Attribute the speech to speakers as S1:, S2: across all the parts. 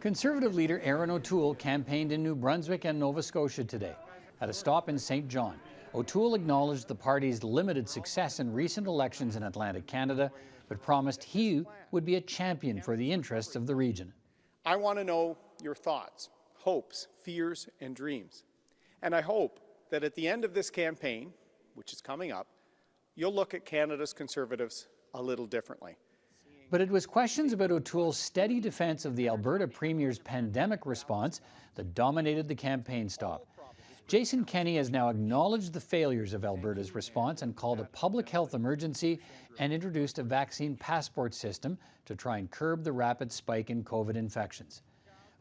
S1: Conservative leader Erin O'Toole campaigned in New Brunswick and Nova Scotia today. At a stop in St. John, O'Toole acknowledged the party's limited success in recent elections in Atlantic Canada, but promised he would be a champion for the interests of the region.
S2: I want to know your thoughts, hopes, fears, and dreams. And I hope that at the end of this campaign, which is coming up, you'll look at Canada's Conservatives a little differently.
S1: But it was questions about O'Toole's steady defense of the Alberta Premier's pandemic response that dominated the campaign stop. Jason Kenney has now acknowledged the failures of Alberta's response and called a public health emergency and introduced a vaccine passport system to try and curb the rapid spike in COVID infections.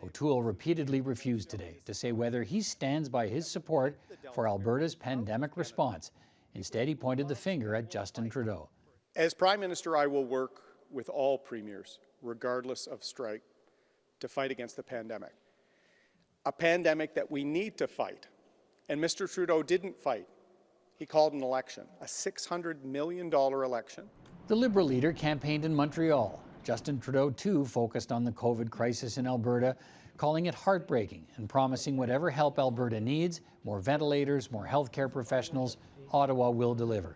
S1: O'Toole repeatedly refused today to say whether he stands by his support for Alberta's pandemic response. Instead, he pointed the finger at Justin Trudeau.
S2: As Prime Minister, I will work with all premiers, regardless of strike, to fight against the pandemic. A pandemic that we need to fight. And Mr. Trudeau didn't fight. He called an election, a $600 million election.
S1: The Liberal leader campaigned in Montreal. Justin Trudeau, too, focused on the COVID crisis in Alberta, calling it heartbreaking and promising whatever help Alberta needs, more ventilators, more healthcare professionals, Ottawa will deliver.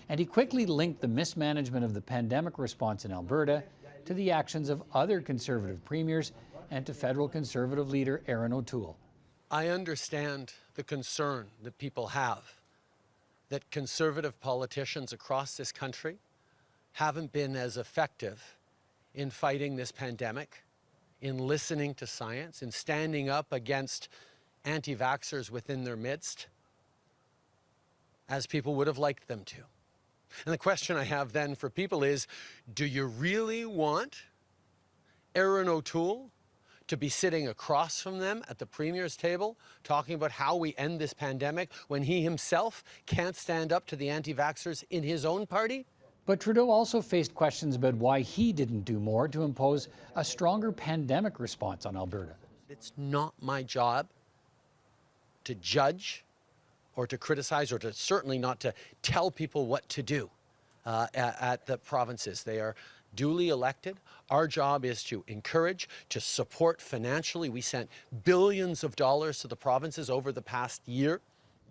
S1: And he quickly linked the mismanagement of the pandemic response in Alberta to the actions of other Conservative premiers and to federal Conservative leader Erin O'Toole.
S3: I understand the concern that people have that Conservative politicians across this country haven't been as effective in fighting this pandemic, in listening to science, in standing up against anti-vaxxers within their midst, as people would have liked them to. And the question I have then for people is, do you really want Erin O'Toole to be sitting across from them at the Premier's table talking about how we end this pandemic when he himself can't stand up to the anti-vaxxers in his own party?
S1: But Trudeau also faced questions about why he didn't do more to impose a stronger pandemic response on Alberta.
S3: It's not my job to judge or to criticize, or to certainly not to tell people what to do at the provinces. They are duly elected. Our job is to encourage, to support financially. We sent billions of dollars to the provinces over the past year.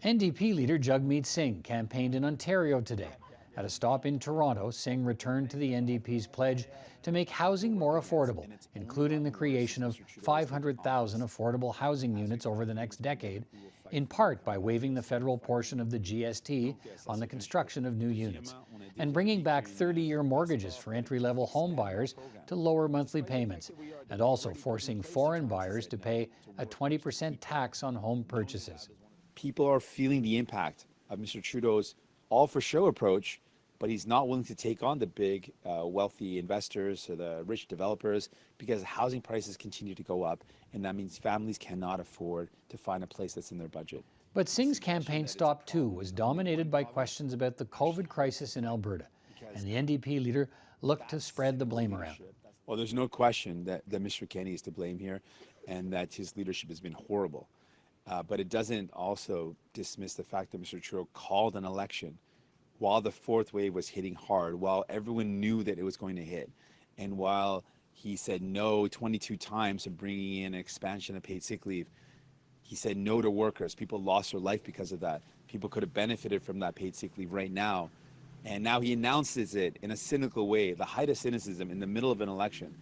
S1: NDP leader Jagmeet Singh campaigned in Ontario today. At a stop in Toronto, Singh returned to the NDP's pledge to make housing more affordable, including the creation of 500,000 affordable housing units over the next decade, in part by waiving the federal portion of the GST on the construction of new units, and bringing back 30-year mortgages for entry-level home buyers to lower monthly payments, and also forcing foreign buyers to pay a 20% tax on home purchases.
S4: People are feeling the impact of Mr. Trudeau's all-for-show approach, but he's not willing to take on the big, wealthy investors or the rich developers because housing prices continue to go up, and that means families cannot afford to find a place that's in their budget.
S1: But Singh's campaign stop, too, was dominated by questions about the COVID crisis in Alberta, and the NDP leader looked to spread the blame around.
S4: Well, there's no question that Mr. Kenney is to blame here and that his leadership has been horrible. But it doesn't also dismiss the fact that Mr. Trudeau called an election while the fourth wave was hitting hard, while everyone knew that it was going to hit, and while he said no 22 times to bringing in an expansion of paid sick leave. He said no to workers. People lost their life because of that. People could have benefited from that paid sick leave right now. And now he announces it in a cynical way, the height of cynicism in the middle of an election.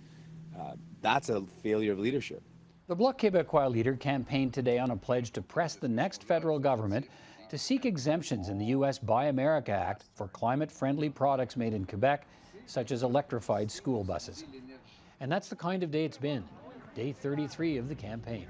S4: That's a failure of leadership.
S1: The Bloc Québécois leader campaigned today on a pledge to press the next federal government to seek exemptions in the U.S. Buy America Act for climate-friendly products made in Quebec, such as electrified school buses. And that's the kind of day it's been, day 33 of the campaign.